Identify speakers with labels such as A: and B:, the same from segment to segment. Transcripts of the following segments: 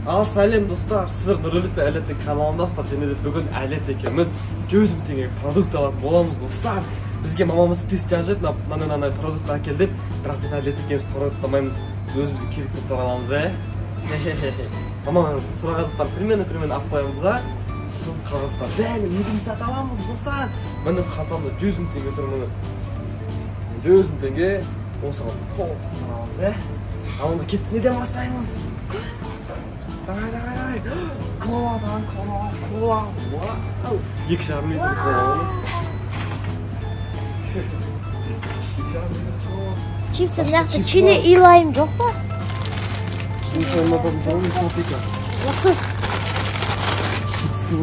A: Ал сәлем достар, сіздер Нұрөлет пен Әлеттің каналындасыздар. Және де бүгін Әлет екеуміз 100 000 теңге продукт алатын боламыз достар. Бізге мамамыз список жазып, мынандай продукт әкелді. Бірақ біз Әлет екеуміз продукт алмаймыз, өзімізге керек заттар аламыз, Мама сұраған заттар примерно алып қоямыз, сосын қағаздар бәрін өзіміз сатып аламыз достар. Менің қалтамда 100 000 теңге тұр, міне 100 000 теңге осыған қол аламыз, Ал онда кетті, неден бастаймыз? Давай. Коладан, кола. Вау. 2,5 литр кола. 2,5 литр кола.
B: Чипсы мынақты чили илайым жоқ па?
A: Чипсы чипсы.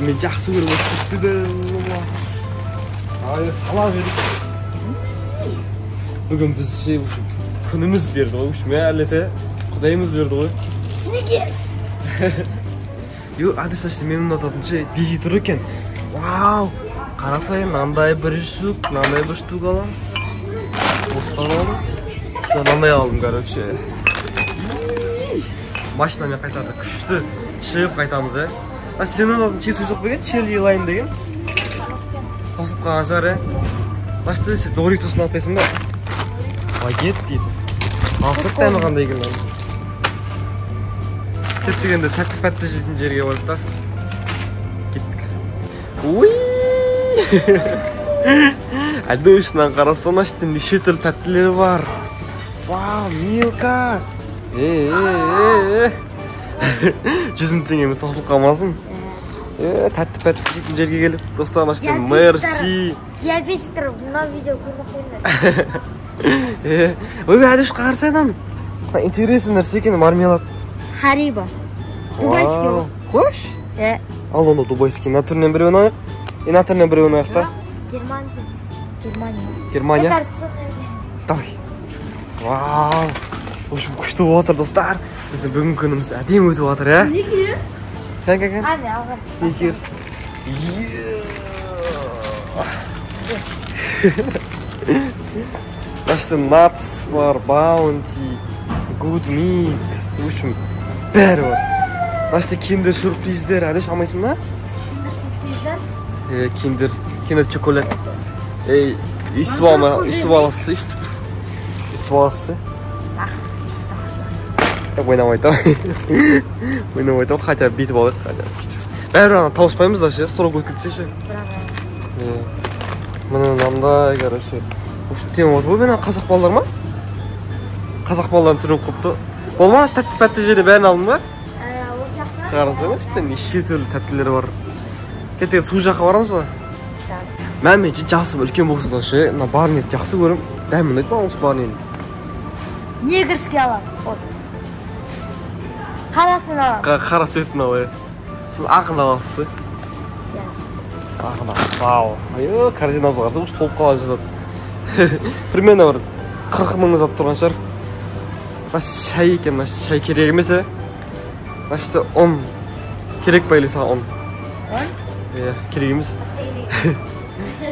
A: Мен жақсы көріп чипсыды. Сала беріп. Бүгін біз күніміз берді ғой, Әлете, құдайымыз берді ғой.
B: Сникерс.
A: Әдісташты мен ұнататын бизи тұр екен. Вау! Қарасайын, мынандай бір штук алам. Осыдан алам. Мынандай алдым, короче. Машинамен қайтарды, күшті шығып қайтамыз, Сен ұнататын чипсы жоқ беген, чили илайым деген. Қосып қалған жар, Машты Доритосын алып бесім ба? Багет дейді. Алсық дәмі қандай екен lan. Кеттік енді тәтті-пәтті жейтін жерге барып. Кеттік. Уй! Әдеушінен қарасана іште неше түрлі тәттілері бар. Вау, Милка! 100 000 теңгеміз тосылып қалмасын. Тәтті-пәтті жейтін жерге келіп, достарына іште мерси.
B: Диабетиктер мына видео көріп қойыңдар.
A: Ой, әдіш қарсайдан. Интересный нәрсе екен, мармелад.
B: Хариба. Дубайский ол.
A: Қош? Ал оны дубайский. На түрінен біреуін аяқ? На түрінен біреуін аяқта? Германия. Давай. Вау. Ошым күшті отыр, достар. Біздің бүгін күніміз әдем өтіп отыр,
B: Сникерс.
A: Қан?
B: Ане, алған.
A: Сникерс. Значит, Nuts бар, Bounty, Good Mix, в общем, бәрі бар. Значит, киндер сюрприздер, әдеш алмайсың ба?
B: Киндер сюрприздер?
A: Киндер чоколад. Үстіп аласы. Ойнамайды. Хотя битіп алайық. Бәрі ана тауыспаймыз да, строго өткітсе ше. Мына мынандай, короче. Тем вот, бұл менен қазақ балалар ма? Қазақ балаларын түріп қыпты. Бұл ма? Тәтті-пәтті жерде бәрін алдың ба?
B: Осақта.
A: Қарасайын, іште неше түрлі тәттілері бар. Кеттегі су жаққа барамыз ба? Мен жасым үлкен болсыдан ше, барын ет жақсы көрім. Дәмін айтпа, осы барын ет.
B: Негрский алам. Қарасын алам.
A: Қара сетін алай. Сіз ақын аласыз. Ақын аласыз. Сау. Корзинамызға қарса, ұш толып қала жазады. Примерно бір 40 000 зат тұрған шығар. Шай екен, шай керек емес, ұн керек па еле саған ұн?
B: Ұн?
A: Керек емес.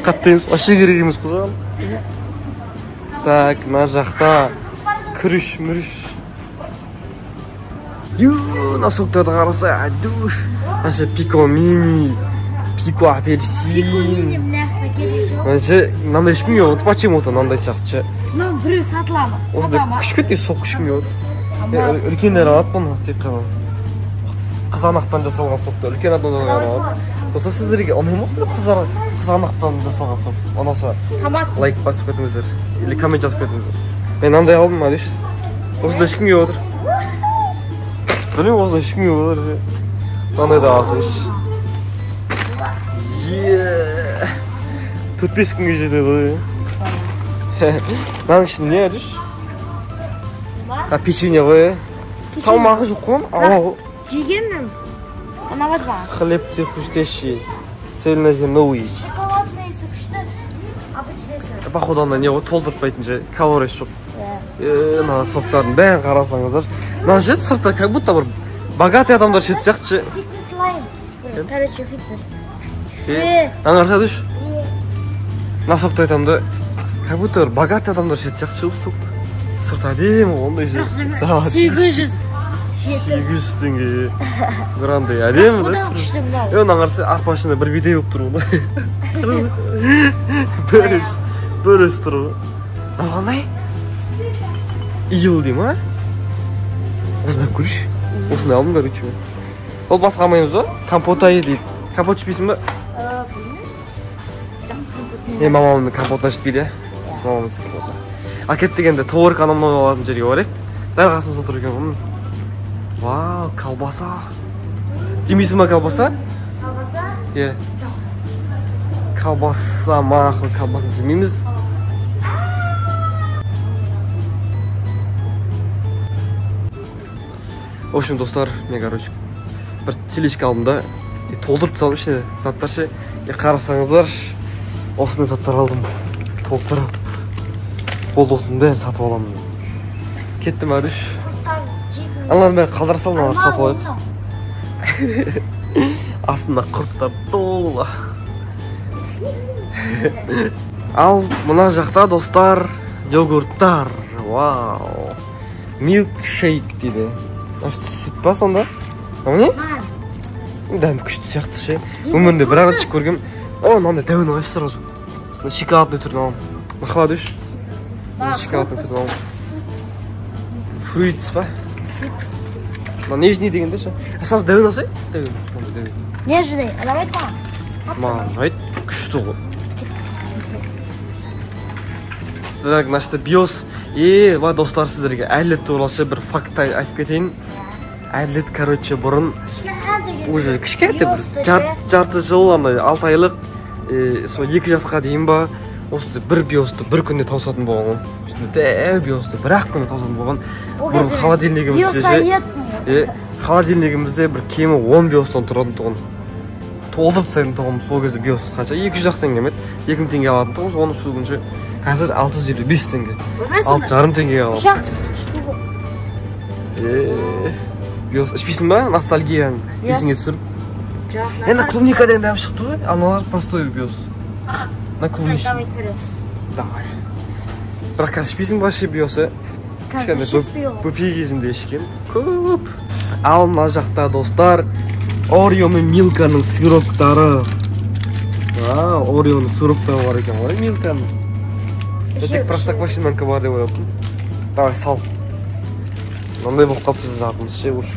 A: Қатты емес, вообще керек емес қызған. Так, мына жақта күріш. Носоктарды қараса, әдуш. Пико мини, пико апельсин. Мынандай ешкімге отыр, почему-то мынандай сияқты.
B: Мынау біреу сатыла ма?
A: Күшкеттей соқ ешкімге отыр. Үлкендер алады бұны, тек қана. Қызанақтан жасалған соқты, үлкен адамдар алады. Доса сіздерге ұнаймыз ба қызанақтан жасалған соқ? Ұнаса лайк басып кетіңіздер, или коммент жазып кетіңіздер. Мен мынандай алдым, әдеш. Осында ешкімге отыр. Білмейм, осында ешкімге отыр. Мынандай да азы. 4-5 күнге жетеді ғой. Мынаның ішінде не әдіш? Печенье ғой. Салмағы жоқ қой, ауа.
B: Жегенмін. Анават ба?
A: Хлебцы хрустящие, цельнозерновые.
B: Шоколадныйсы күшті, обычныйсы.
A: Походу анда не ғой, толтыртпайтын же, калориясы жоқ. Мына соқтардың бәрін қарасаңыздар. Мына же сыртта как будто бір богатый адамдар шет сияқты.
B: Фитнес лайм. Короче, фитнес.
A: Аңғарса дүш? На соқты айтамды, как будто богатый адамдар шет сияқты шығып соқты. Сырт әдемі ондай же. Сағат
B: 800
A: теңге. Гранды әдемі да.
B: Одан күшті мынау.
A: Онан қарсы арпашында бір бидай болып тұр ғой. Бөрес тұр ғой. Қандай? Иыл дейм, а? Осындай көріш. Осындай алдым короче. Ол басқа алмаймыз ба? Компотайы дейді. Компот ішпейсің ба? Мамамның компотына жетпейді, мамамыз компотына. Акет дегенде творк анамнан алатын жерге барайық. Дәл қасымызда тұр екен ғой. Вау, колбаса. Жемейсің ба колбаса?
B: Колбаса?
A: Е. Колбаса, мақұл, колбаса жемейміз. В общем, достар, мен, короче, бір телешка алдым да, толтырып салым ішіне заттар ше. Қарасаңыздар, осындай заттар алдым. Толтырып. Ол осының бәрін сатып аламын. Кеттім әдіш. Аналардың бәрін қалдыра салым, аналар сатып алайық. Астында құрттар толы. Ал мына жақта, достар, йогурттар. Вау. Милкшейк дейді. Сүт па сонда? Оны? Дәм күшті сияқты ше. Өмірінде бір арат ішіп көргем. Мынандай дәуін ағаш сразу. Шоколадный түрін алам. Мақылады үш. Шоколадный түрін алам. Фруитс па? Нежный дегенде ше. Сразу дәуін алсай? Дәуін.
B: Нежный. Аламайды ма?
A: Айт, күшті ғой. Так, значит, биос. Достар, сіздерге әділет туралы бір факт айтып кетейін. Әділет, короче, бұрын уже кішкентай жарты жыл, 6 айлық, сол 2 жасқа дейін ба, осы бір биосты бір күнде таусатын болған. Дәу биосты бір-ақ күнде таусатын болған. Бұрын холодильнигімізде бір кемі 10 биостан тұратын тұғын. Толдырып тастайтын тұғын, сол кезде биос қанша? 200 теңге емет, 2000 теңге алатын тұғын, оны сөйлегенше қазір 625 теңге. 6,5 теңге алам. Биос ішпейсің ба? Ностальгияның есіңе түсіріп. Енді клубникадан дәм шықты ғой, аналар постой биос. На клубничный. Давай. Бірақ қазір ішпейсің ба ше биосы? Бөпей кезінде ішкен. Көп. Ал мына жақта, достар, Орео мен Милканың сироптары. Ореоның сироптары бар екен ғой, Милканың. Тек простоквашинанка бар деп ойлаптым. Давай, сал. Мынандай болып қапты затымыз ше, ұш.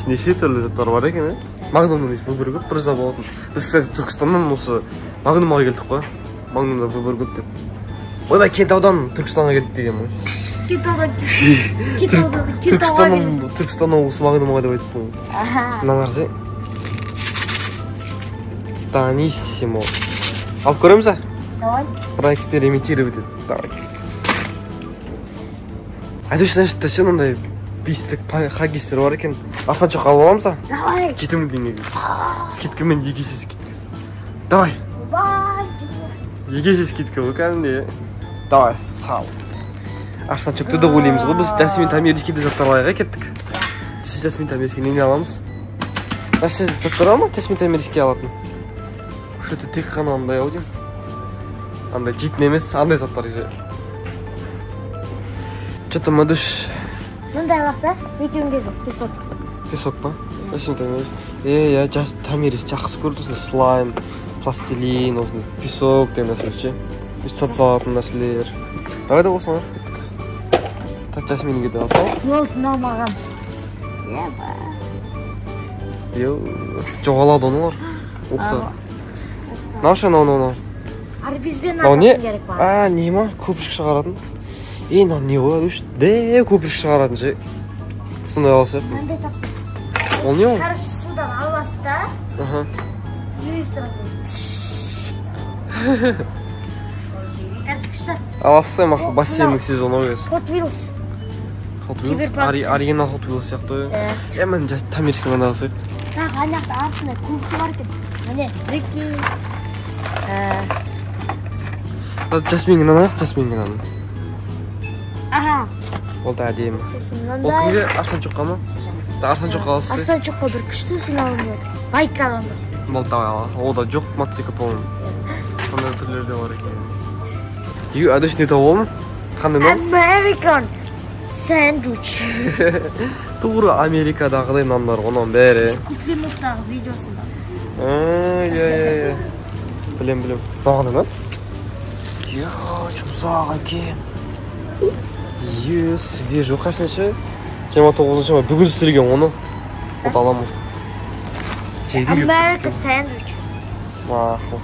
A: Неше түрлі заттар бар екен, Магнумның выбор көп, бір зат болатын. Біз, кстати, Түркістаннан осы Магнумға келдік қой. Магнумда выбор көп деп. Ойбай, Кентаудан Түркістанға келдік деген ғой. Түркістаннан осы Магнумға деп айтып қой. Мынаңарсы. Даниссимо. Алып көреміз, а?
B: Давай.
A: Проэкспериментировать ет. Давай. Айдыш, значит, сен ондай бейстік хагистер бар екен. Асан жоқ алып аламыз, а?
B: Давай.
A: 2000 теңгеге. Скидкамен 2 есе скидка. Давай. 2 есе скидка бұл кәдімде. Давай, сал. Арсан жүкті де ойлаймыз ғой. Біз Жасмин Тамирскийді заттар алайға кеттік. Сіз Жасмин Тамирский нені аламыз? Сіз заттар ма? Жасмин Тамирский алатын. Что-то тек қана андай ау дейм. Андай жейтін емес, андай заттар еді. Что-то мадыш.
B: Мындай вақта екеуіңге песок.
A: Песок па? Жасмин Тамирский. Я Тамирский жақсы көрді. Слайм, пластилин, песок деген нәрселер ше. Сат салатын нәрселер. Давай да осылар кеттік. Жасминге де алсау.
B: Ол маған.
A: Жоғалады онылар. Уқта. Наша нау.
B: Арбизбен атын керек бар.
A: Не ма? Көпіршік шығаратын. Нау не ғой? Де көпіршік шығаратын ше. Сондай алсақ. Ол не ол?
B: Короче, судан аласыз да. Үйіз тұрасыз. Короче, күшті.
A: Аласыз мақыл бассейннің сезоны ойыз.
B: Hot Wheels.
A: Hot Wheels? Оригинал Hot Wheels сияқты ой. Мен Тамирский мында алсақ.
B: Так, анақта артында көбісі бар екен. Міне, Рикки.
A: Жасминген анақ, Жасминген анық.
B: Аха.
A: Ол да әдемі. Ол кімге Арсан Чоққа ма? Арсан Чоққа аласыз.
B: Арсан Чоққа бір күшті сен алынды. Байк алынды.
A: Бол давай аласыз. Ол да жоқ мотоцикл по-моему. Қандай түрлерде бар екен. Ю, адыш не табылмы? Қандай нан?
B: American sandwich.
A: Тура Америкадағыдай нандар оның бәрі.
B: Куплиновтағы видеосында.
A: Иә. Білем. Бағаны нан? Йо, жұмсақ екен. Свежі, қайсыншы? 29-шы ма? Бүгін істелген оны. От аламыз.
B: American sandwich.
A: Мақыл.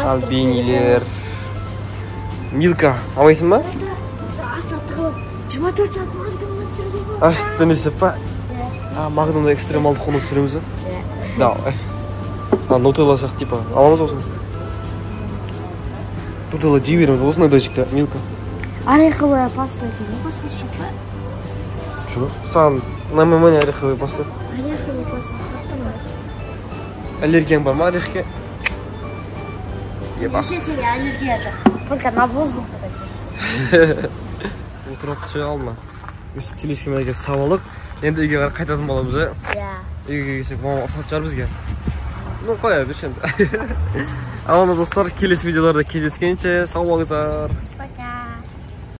A: Альбинилер. Милка, алмайсың ба?
B: Астатығып, 24 саат Макдональдс сөйлеген.
A: Ашты несі па? Макдональдс экстремалды қонып түсіреміз ба? Давай. Нутелла сияқты типа. Аламыз осыны. Нутелла жей береміз, осындай дайжікті, Милка.
B: Ореховая паста екен, басқасы жоқ па?
A: Жоқ, саған ұнамай ореховая паста.
B: Ореховая паста қатты.
A: Аллергияң бар ма орехке?
B: Вообще сенде аллергия жоқ. Только на воздух такой.
A: Отырып түсе қалма. Өстіп телешкеме келіп сабалып, енді үйге қарай қайтатын боламыз, ә?
B: Иә.
A: Үйге келсек, мама ұқсат шығар бізге. Ну, қоя берші енді. Ал достар, келесі видеоларда кездескенше сау болыңыздар.
B: Пока.